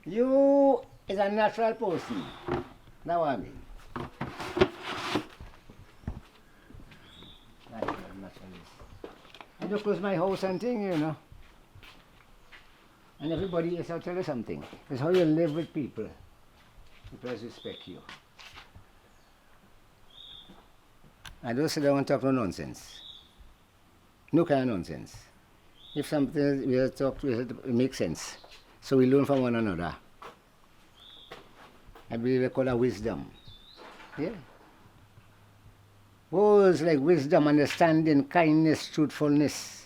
You is a natural person. Now what I mean. I just close my house and thing, you know. And everybody else will tell you something. It's how you live with people. People respect you. I don't sit down and talk no nonsense. No kind of nonsense. If something we have talked, it makes sense. So we learn from one another. I believe they call it wisdom. Yeah. Words like wisdom, understanding, kindness, truthfulness.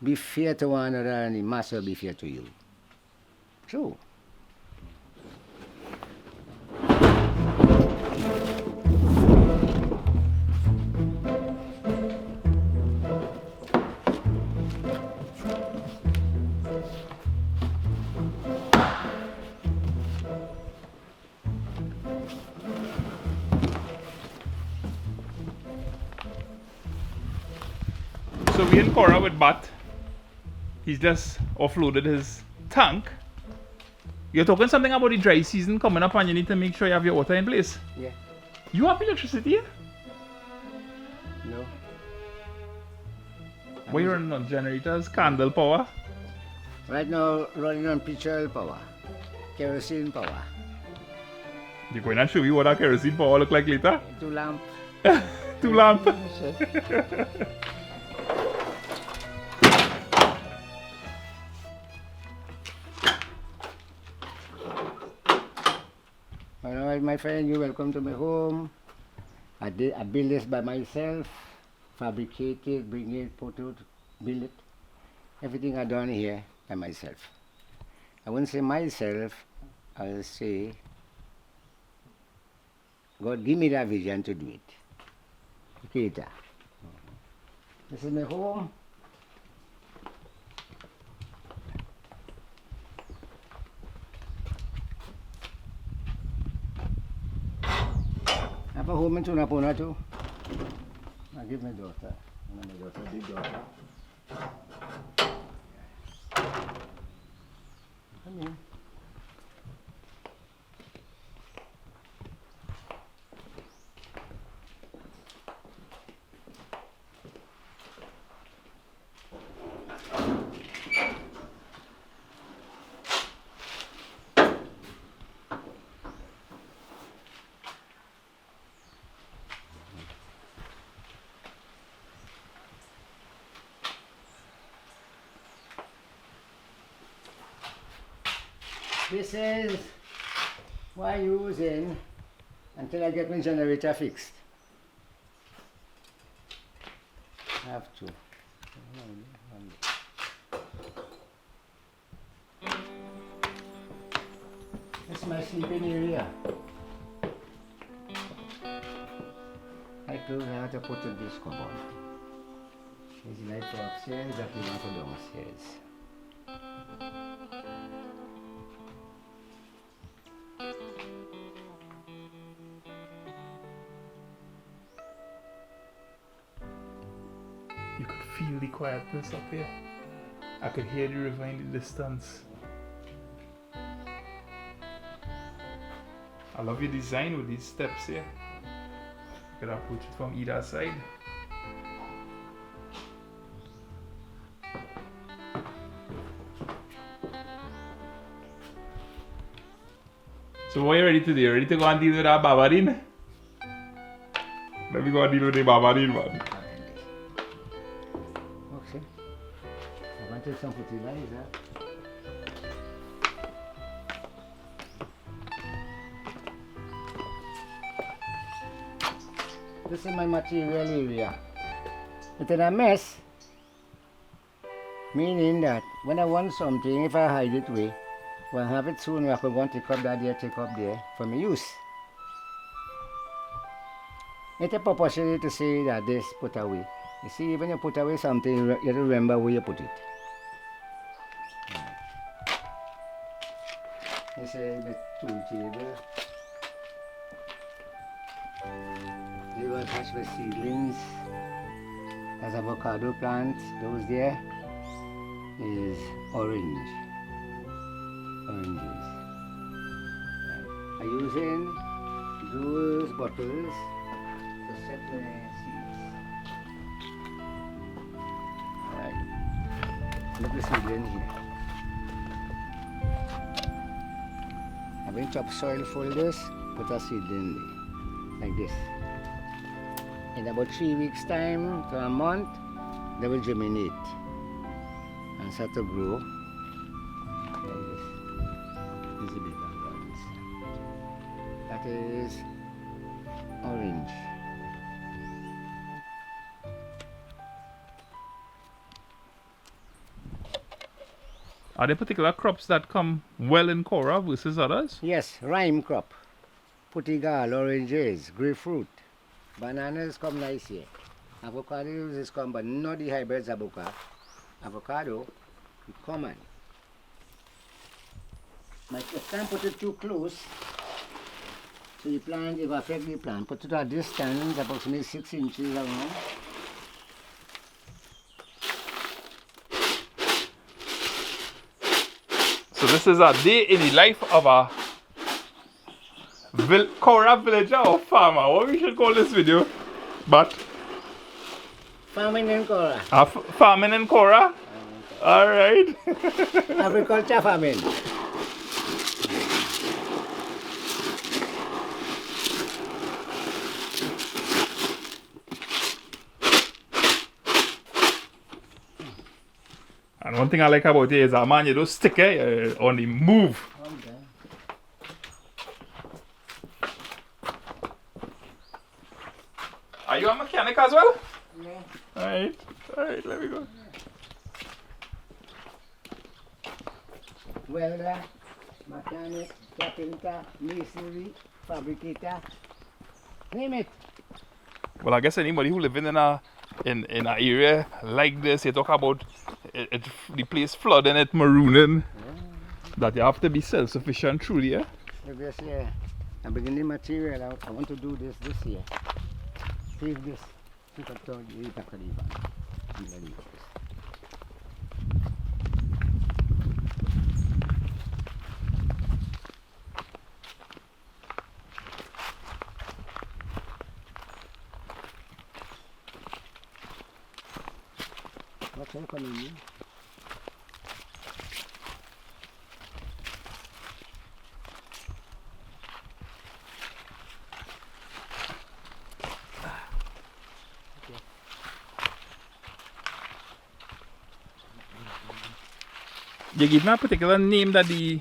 Be fair to one another and the master will be fair to you. True. So we in Caura with Bat. He's just offloaded his tank. You're talking something about the dry season coming up and you need to make sure you have your water in place. Yeah. You have electricity here? No. What you running on? Generators? Candle power? Right now, running on petrol power, kerosene power, You're going to show me what that kerosene power look like later? 2 lamp. 2 lamp. Alright, my friend, you're welcome to my home. I build this by myself, fabricate it, bring it, put it, build it. Everything I done here by myself. I wouldn't say myself, I'll say God give me that vision to do it. Creator. This is my home. I have a home in Tunapuna too. I give my daughter. My daughter, big daughter. Come in. This is what I'm using until I get my generator fixed. I have to. This is my sleeping area. I clothes I have to put in this cupboard. There's light for upstairs, that we want for downstairs. You could feel the quietness up here. I could hear the river in the distance. I love your design with these steps here. You could approach it from either side. So what are you ready to do? Ready to go and deal with that Barbadine? Let me go and deal with the Barbadine one. Okay. I want to take some fertilizer. This is my material area. It's in a mess. Meaning that when I want something, if I hide it away, when I have it soon, I could want to take up that there, take up there for my use. It's a proportion to say that this put away. You see, when you put away something, you remember where you put it. This is the tool table. You will touch the seedlings. There's avocado plants. Those there is orange. I'm using those bottles to set the seeds. Alright. Look the seedling here. I'm going to topsoil full this, put a seedling there, like this. In about 3 weeks time to a month, they will germinate and start to grow. Like this. This is the bigger ones. That is orange. Are there particular crops that come well in Caura versus others? Yes, rime crop. Putigal, oranges, grapefruit. Bananas come nice here. Avocados is come, but not the hybrids avocado is common. But you can't put it too close. So the plant, if affect the plant, put it at distance, approximately 6 inches around. So this is a day in the life of a Caura villager or farmer. What we should call this video? But Farming in Caura. Farming in Caura? Alright. Agriculture farming. And one thing I like about it is a man, you don't stick on the move. Okay. Are you a mechanic as well? Yeah. Alright, let me go. Welder, mechanic, carpenter, masonry, fabricator, name it. Well, I guess anybody who living in an area like this, you talk about the place flooding, it marooning, that you have to be self-sufficient truly, yeah? This year, I'm beginning material. I want to do this year. Save this. What's happening? You give me a particular name that the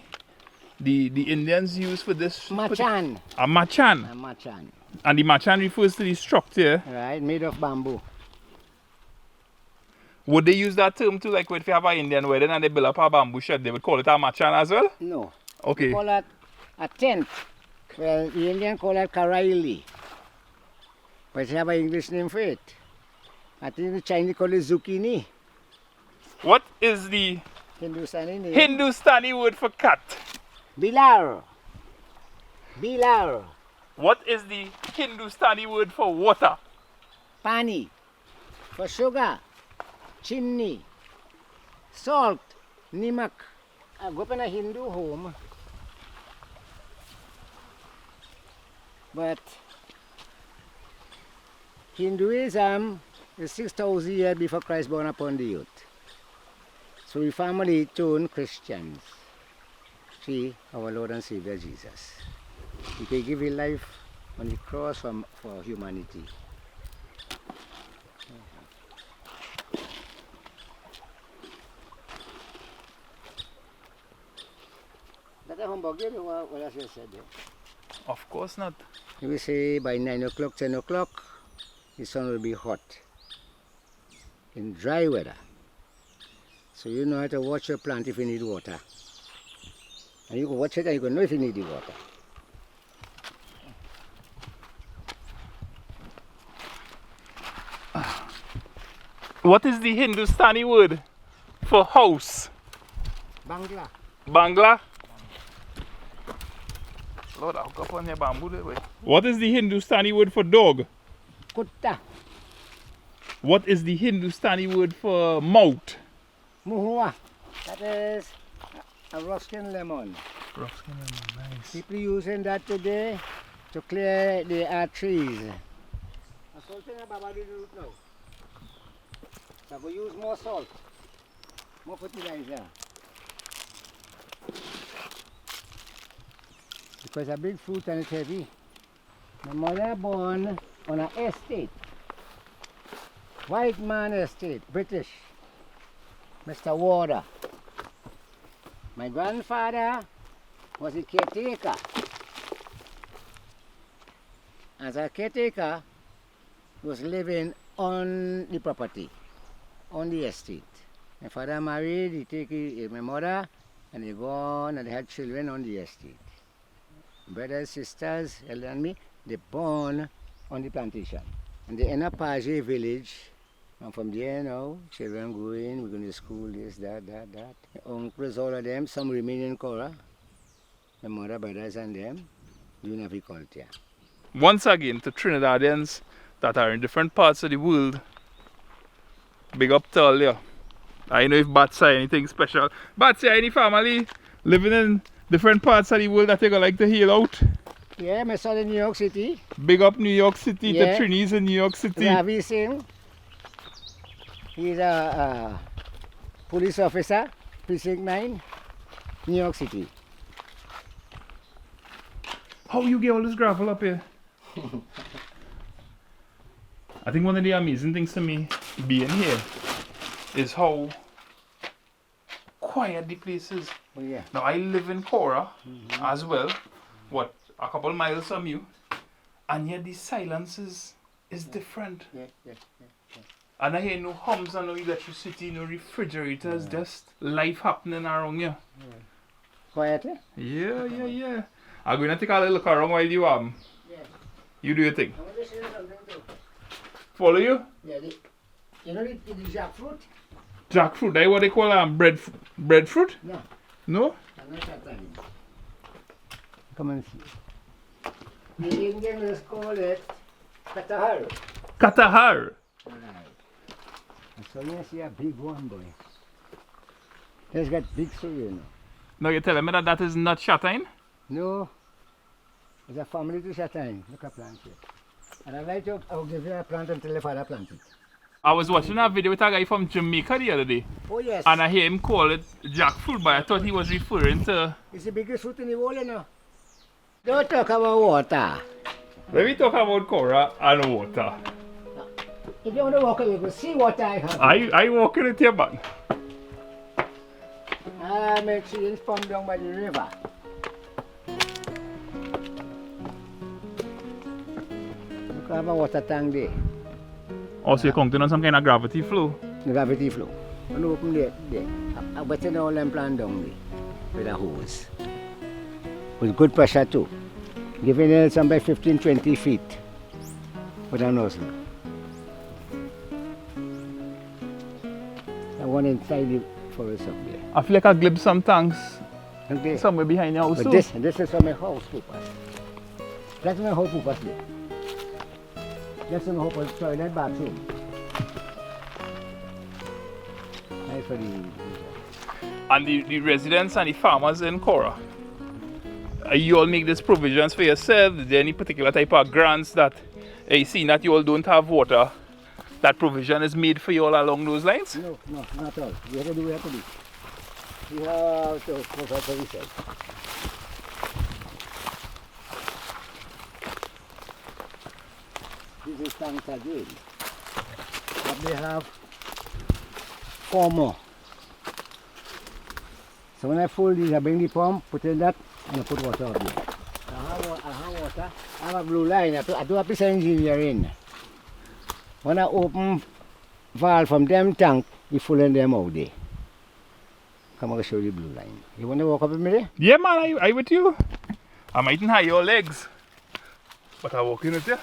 Indians use for this? Machan. A machan. A machan. And the machan refers to the structure. Right, made of bamboo. Would they use that term too? Like if you have an Indian wedding and they build up a bamboo shed, they would call it a machan as well? No. Okay. We call that a tent. Well, the Indian call that Caraili. But it have an English name for it. I think the Chinese call it zucchini. What is the Hindustani name? Hindustani word for cat? Bilar. Bilar. What is the Hindustani word for water? Pani. For sugar. Chimney. Salt. Nimak. I grew up in a Hindu home. But Hinduism is 6,000 years before Christ born upon the earth. So we family turned Christians. See our Lord and Savior Jesus. He can give his life on the cross for humanity. That's a humbug, you know what I just said there. Of course not. We say by 9 o'clock, 10 o'clock, the sun will be hot in dry weather. So you know how to watch your plant if you need water. And you can watch it and you can know if you need the water. What is the Hindustani word for house? Bangla. Bangla? Lord, I'll go up on your bamboo that way. What is the Hindustani word for dog? Kutta. What is the Hindustani word for mouth? Muhua. That is a Russian lemon. Rocks can be nice. People using that today to clear the trees. I'm salting a Barbadine root now. So I'm going to use more salt, more fertilizer. Because a big fruit and it's heavy. My mother born on an estate. White man estate, British. Mr. Warder. My grandfather was a caretaker. As a caretaker, he was living on the property, on the estate. My father married, he take my mother, and they gone and they had children on the estate. Brothers, sisters, elder than me, they born on the plantation. And the inner Page village, and from there now, children going, we're going to school, this, that. My uncles, all of them, some remain in Caura. My mother, brothers and them, doing agriculture. Once again, to Trinidadians that are in different parts of the world, big up to all you. I don't know if Bats are anything special. Bats, any family living in different parts of the world that you gonna like to heal out? Yeah, my son in New York City. Big up New York City, Yeah. to Trinis in New York City. Ravi Singh. He's a police officer, precinct 9, New York City. How you get all this gravel up here? I think one of the amazing things to me being here is how quiet the place is. Oh, yeah. Now I live in Caura as well, what, a couple miles from you, and yet the silence is different. Yeah. And I hear no hums and no electricity, no refrigerators, just life happening around you. Quiet, eh? Yeah. I'm going to take a little look around while you Yeah. you do your thing. I want to show you something too. Follow you? Yeah, you know the jackfruit? Jackfruit, that's what they call breadfruit? No, No? I'm not that time. Come and see. The Indians call it katahar. Katahar. And so you see a big one, boy. It's got big soil, you know. Now you're telling me that is not Shatine? No, it's a family to Shatine. Look at plant here. And I like to, I'll give you a plant until the father plant it. I was watching a video with a guy from Jamaica the other day, Oh yes, and I hear him call it jackfruit, but I thought he was referring to... it's the biggest fruit in the world, you know. Don't talk about water. Let me talk about Caura and water. If you want to walk, you can see water I have. I walk in it here, man. I make sure it's pumped down by the river. Look at my water tank there. Also, you're counting on some kind of gravity flow. The gravity flow. And open there. I better all them plant down there with a hose. With good pressure too. Giving it some by 15-20 feet with a nozzle. And one inside the forest up there. I feel like I glimpse some tanks Okay. somewhere behind your house. But too. this is from my house, Pupas. That's my house, Pupas there. That's my house, toilet, bathroom. Nice for the... And the residents and the farmers in Caura, you all make these provisions for yourself? Is there any particular type of grants that you see that you all don't have water, that provision is made for you all along those lines? No, not all. We have to do what we have to do. We have to provide for ourselves. This is tanks again. But they have 4 more. So when I full these, I bring the pump, put in that, and I put water up there. I have water. I have a blue line. I do a piece of engineering. When I open valve from them tank, you full in them out there. Come on, show you the blue line. You want to walk up with me there? Yeah, man, I with you. I mightn't have your legs, but I walk in with you.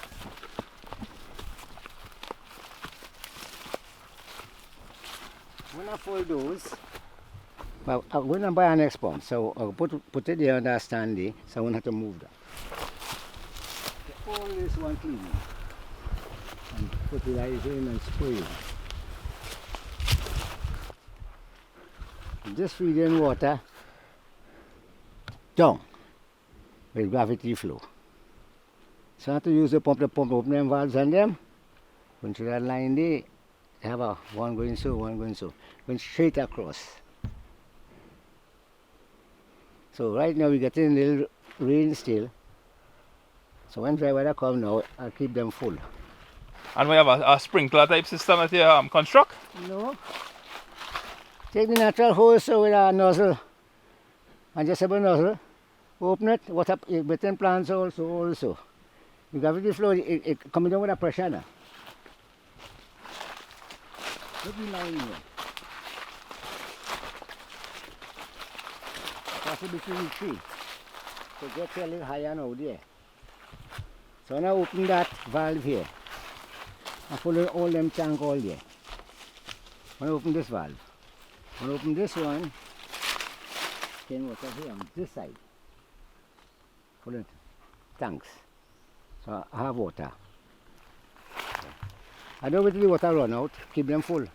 When I fold those, but I'm going to buy an next pump, so I'll put it there on that stand there, so I won't have to move that. All this one clean and fertilize in and spray. Just feed in water down with gravity flow. So I have to use the pump to pump open them valves on them. Going through that line there, they have a one going so, one going so. Going straight across. So right now we're getting a little rain still. So when dry weather come now, I'll keep them full. And we have a sprinkler type system that you construct? No. Take the natural hose so with a nozzle, adjustable nozzle, open it, water within plants also. The gravity flow, it coming down with a pressure now. Look the line here. Pass it between the tree. So get a little higher now there. So now open that valve here. I follow all them tank all there. I open this valve. I open this one. Then water here on this side. Follow it. Tanks. So I have water. I don't wait till the water run out. Keep them full.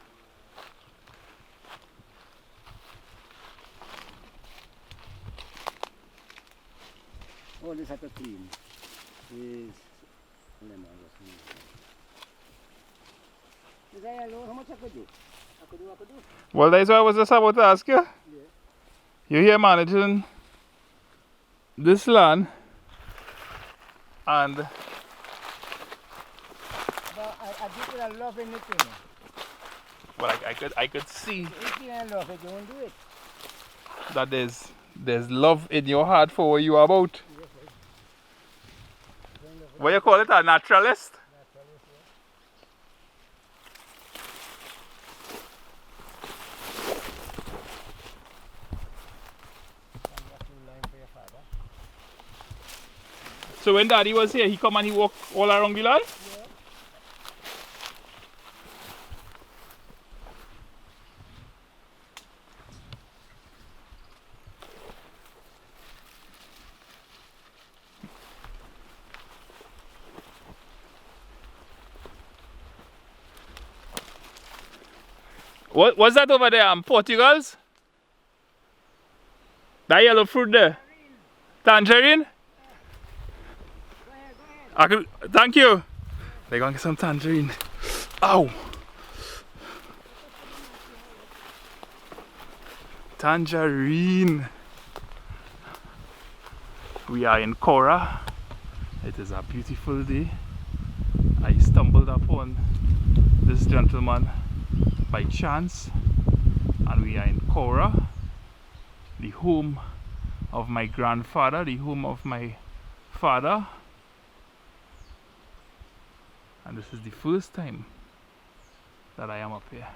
All this have to clean is lemon. Is that alone? How much I could do? I could do. Well, that's what I was just about to ask you. Yeah. You're here managing this land and But I do it a love in it, you know. well, I could see If you don't love it, you won't do it. that there's love in your heart for what you are about. What you call it, a naturalist? So when Daddy was here, he come and he walked all around the land? Yeah. What was that over there? Portugals? That yellow fruit there? Tangerine? Go ahead. Thank you. They're gonna get some tangerine. Ow! Tangerine. We are in Caura. It is a beautiful day. I stumbled upon this gentleman by chance, and we are in Caura, the home of my grandfather, the home of my father. And this is the first time that I am up here.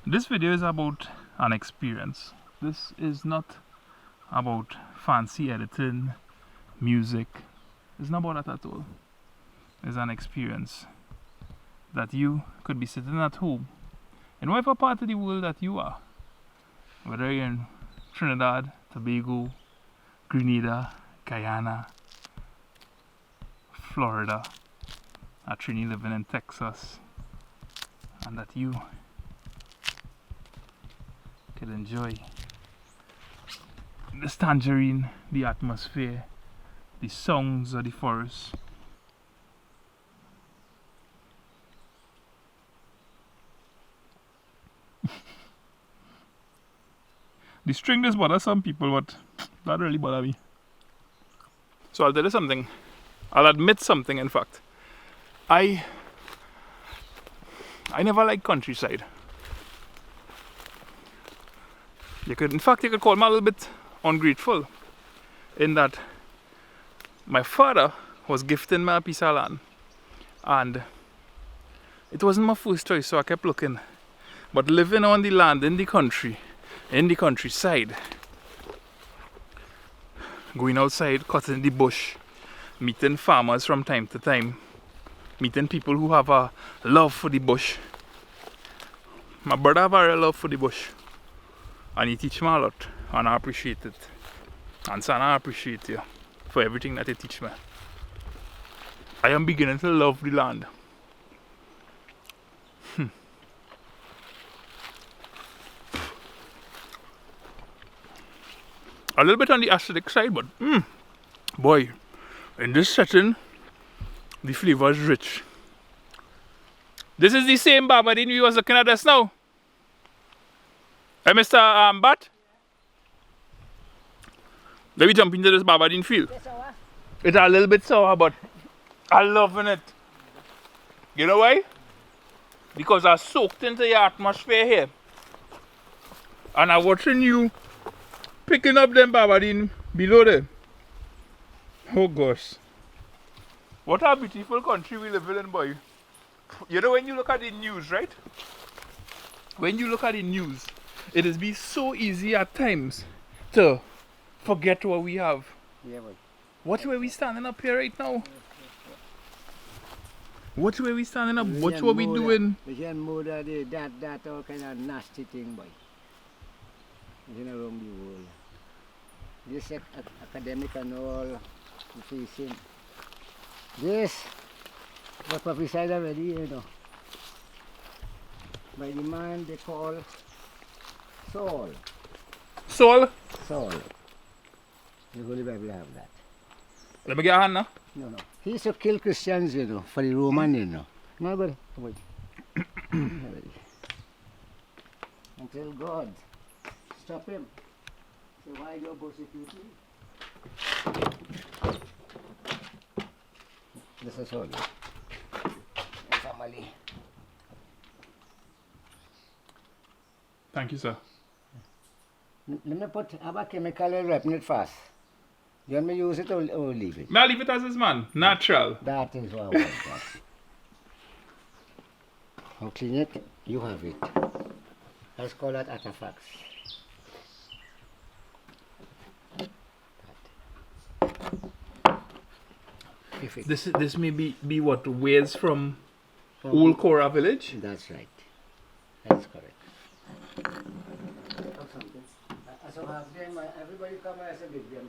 This video is about an experience. This is not about fancy editing, music. It's not about that at all. It's an experience that you could be sitting at home in whatever part of the world that you are, whether you're in Trinidad, Tobago, Grenada, Guyana, Florida, a Trini living in Texas, and that you could enjoy this tangerine, the atmosphere, the songs of the forest. The string does bother some people, but that really bother me. So I'll tell you something. I'll admit something, in fact. I never liked countryside. You could call me a little bit ungrateful in that my father was gifting me a piece of land, and it wasn't my first choice, so I kept looking. But living on the land in the country, in the countryside, going outside, cutting the bush, meeting farmers from time to time, meeting people who have a love for the bush. My brother have a real love for the bush, and he teach me a lot, and I appreciate it. And son, I appreciate you for everything that you teach me. I am beginning to love the land. A little bit on the acidic side, but boy, in this setting, the flavor is rich. This is the same Barbadine we was looking at just now. Hey, Mr. Bat? Let me jump into this Barbadine field. It's a little bit sour, but I'm loving it. You know why? Because I soaked into the atmosphere here. And I'm watching you picking up them Barbadine below there. Oh gosh. What a beautiful country we live in, boy. You know, when you look at the news, right? When you look at the news, it is be so easy at times to forget what we have. Yeah, boy. Watch where we standing up here right now. Watch where we standing up. Watch what we doing. We can move that all kind of nasty thing, boy. You know, around the world. This academic and all facing. This was prophesied already, you know. By the man they call Saul. Saul? Saul. The Holy Bible have that. Let me get a hand now. No. He used to kill Christians, you know, for the Roman, you know. No, but wait. Until God stop him. So why do you persecute me? This is all. Family. Thank you, sir. Let me put a chemical and wrapping it fast. Do you want me to use it or leave it? May I leave it as is, man? Natural. That is what I want. That. How clean it? You have it. Let's call that artifacts. This may be what wares from Old Caura village. That's right. That's correct. So have them, everybody come and say big them.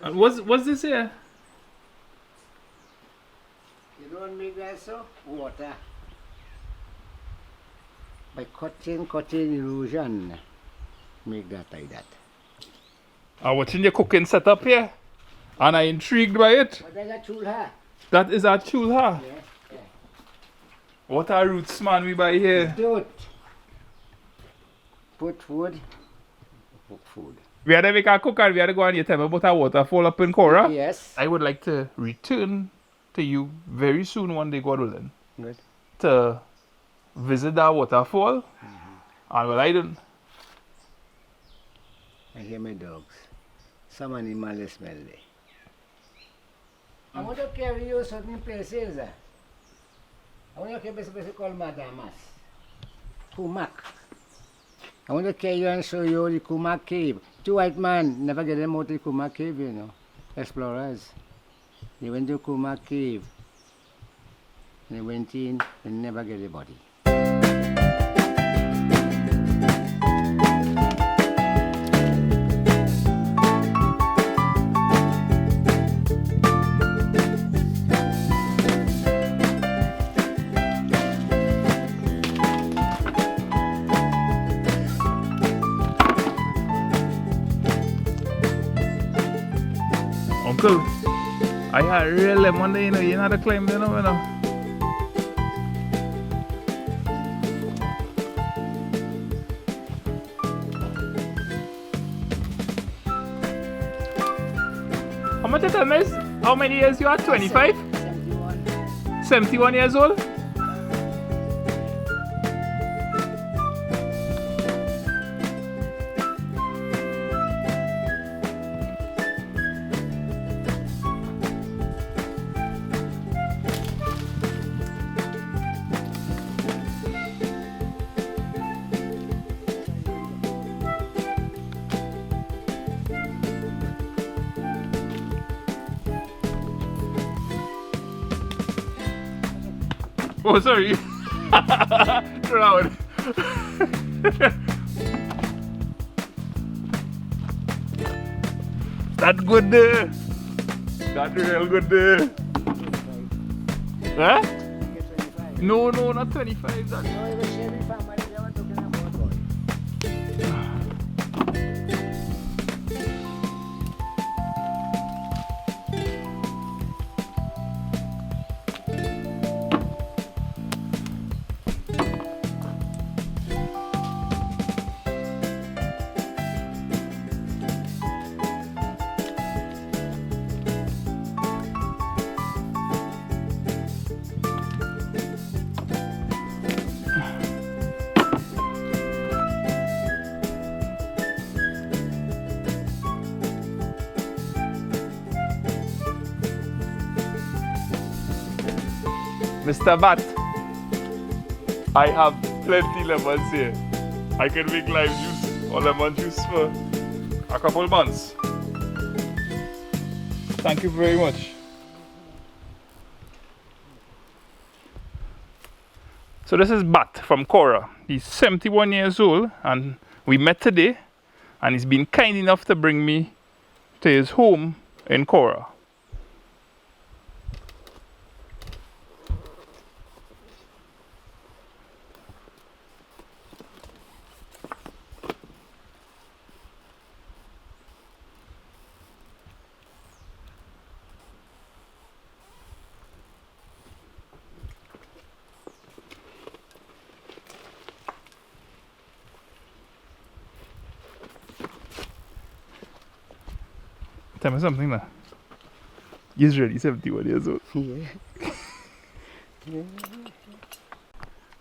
And what's this here? You don't make that so? Water. By cutting erosion, make that like that. I'm watching your cooking setup here, and I'm intrigued by it. But that's a chulha. That is a chulha. Yeah. What are roots, man, we buy here? Do it. Put food. Cook food. We had to make a cook and we had to go and you tell me about a waterfall up in Caura. Yes. I would like to return to you very soon one day, God willing, Good. to visit that waterfall. And well, I don't. I hear my dogs. Some animal smell there. I want to carry you to certain places. I want to carry you to a place called Madamas. Kumak. I want to carry you and show you the Kumak cave. Two white men never get them out of the Kumak cave, you know. Explorers. They went to Kumak cave. They went in and never get the body. Uncle, I had real lemon there, you know, you know how to climb there, you know. How much you tell me? How many years you are? 25? 71. 71 years old? Oh, sorry. Proud. That good there. That real good there. Huh? No, not 25. That. No, it was Chevy family. They were talking about boy. Mr. Bat, I have plenty lemons here. I can make lime juice or lemon juice for a couple months. Thank you very much. So this is Bat from Caura. He's 71 years old and we met today and he's been kind enough to bring me to his home in Caura. Tell me something now. He's really 71 years old. Yeah. Yeah.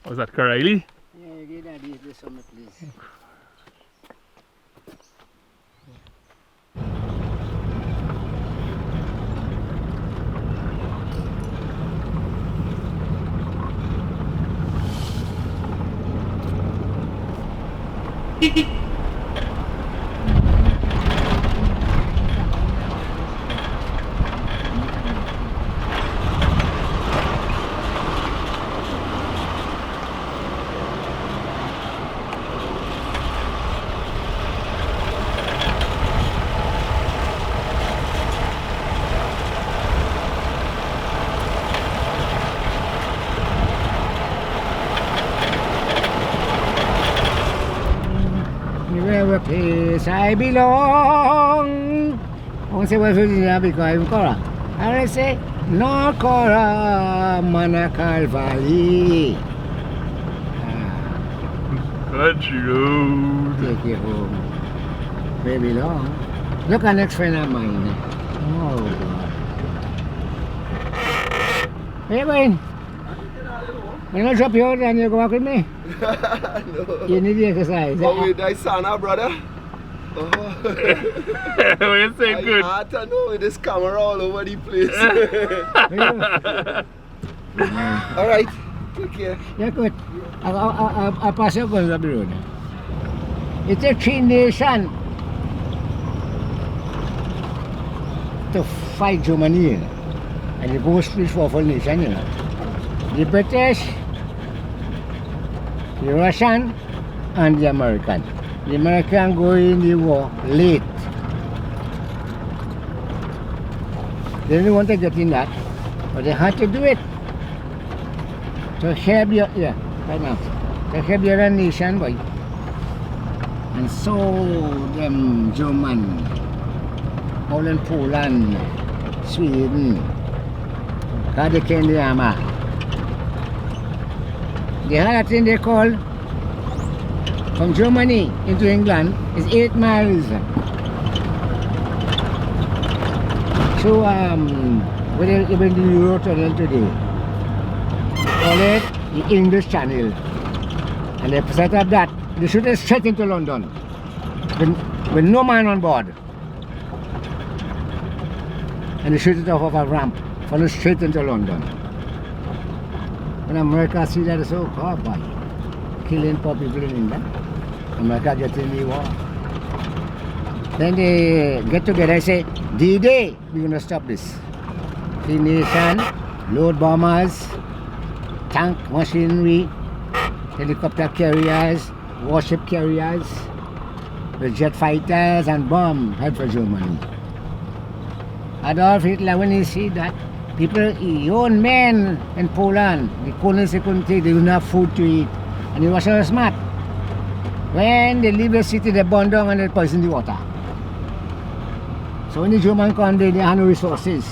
Was that Caraili? Yeah, you get that easy summer, please. Wherever place I belong. I won't say West Virginia because I'm Caura. I will say North Caura, Manakal Valley. Country road. Take you home. Where I belong. Look at next friend of mine. Oh God. Hey Wayne. I'm going to drop you out and you go back with me. No. You need the exercise. Oh, with thy sauna, brother. Oh. What you say good? I don't know with this camera all over the place. Alright, take care. Yeah, good. I'll pass you guns up the road. It's a Three Nation to fight Germany, you know. And the most powerful nation, you know. The British, the Russian, and the American. The American go in the war late. They didn't want to get in that, but they had to do it to help your, right now, to help the other nation, boy. And so them German, Holland, Poland, Sweden, because they came the armor. They had a thing they call from Germany into England is 8 miles. So when the Euro tunnel today, call it the English Channel, and they set up that they shoot it straight into London with no man on board, and they shoot it off of a ramp, follow straight into London. When America see that, it's so oh boy, killing poor people in England. America getting the war. Then they get together and say, D-Day, we're going to stop this. The nation, load bombers, tank machinery, helicopter carriers, warship carriers, with jet fighters and bomb head for Germany. Adolf Hitler, when he see that people, young men in Poland, the colonists they couldn't take, they didn't have food to eat. And he was so smart. When they leave the city, they burn down and they poison the water. So when the German come, they have no resources.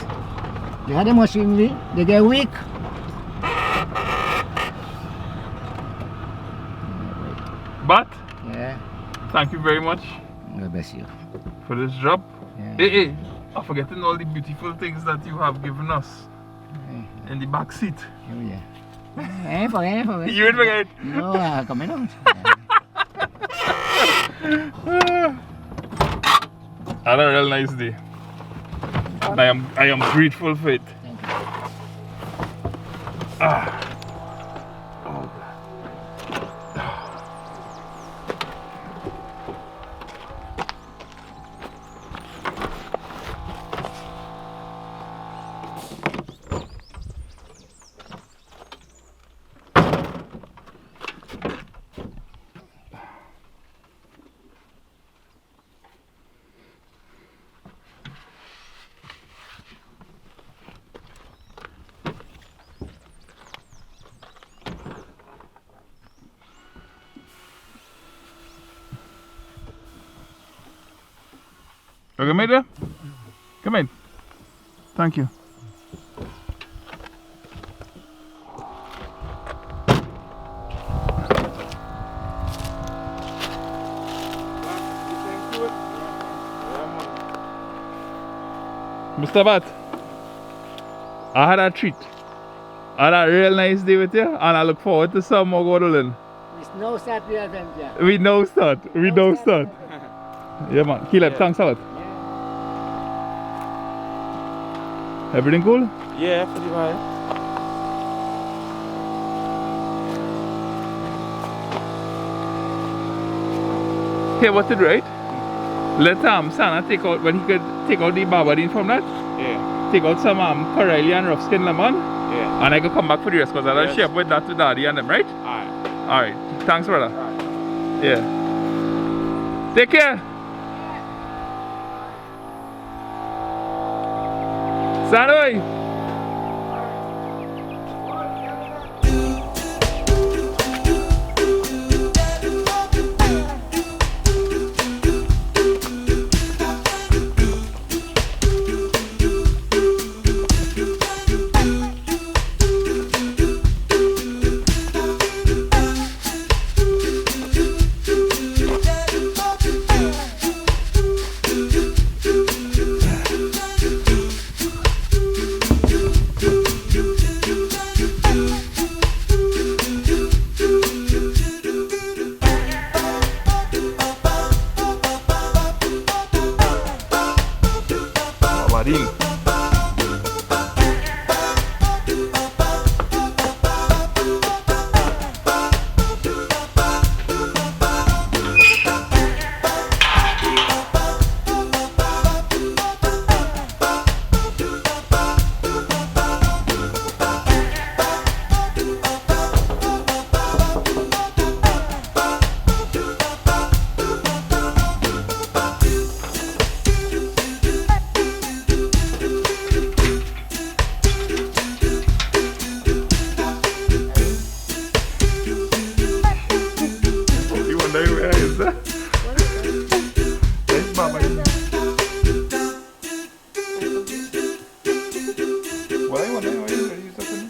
They had the machinery, they get weak. But Yeah, thank you very much God bless you. for this job. Yeah. Hey, I'm forgetting all the beautiful things that you have given us in the back seat. Oh, yeah. I ain't forget. You ain't forget. No, coming out. Had a real nice day. And I am grateful for it. Thank you. Ah. Oh. Okay, mate. Come in. Thank you. Mr. Bat, I had a treat. I had a real nice day with you, and I look forward to some more Guadalupe. It's no start the adventure. We know start. We know start. Yeah, man. Caleb, thanks a lot. Everything cool? Yeah, pretty well. Hey, what's it right? Let Santa take out, when he could take out the Barbadine from that, Yeah, take out some Caraili and rough skin lemon, yeah. and I could come back for the rest because I'll Yes. share with that to Daddy and them, right? Alright. Alright. Thanks, brother. Alright. Yeah. Take care. Sanoy. Barbadine. You wonder where is that? That's Barbadine. Why you wonder where is that?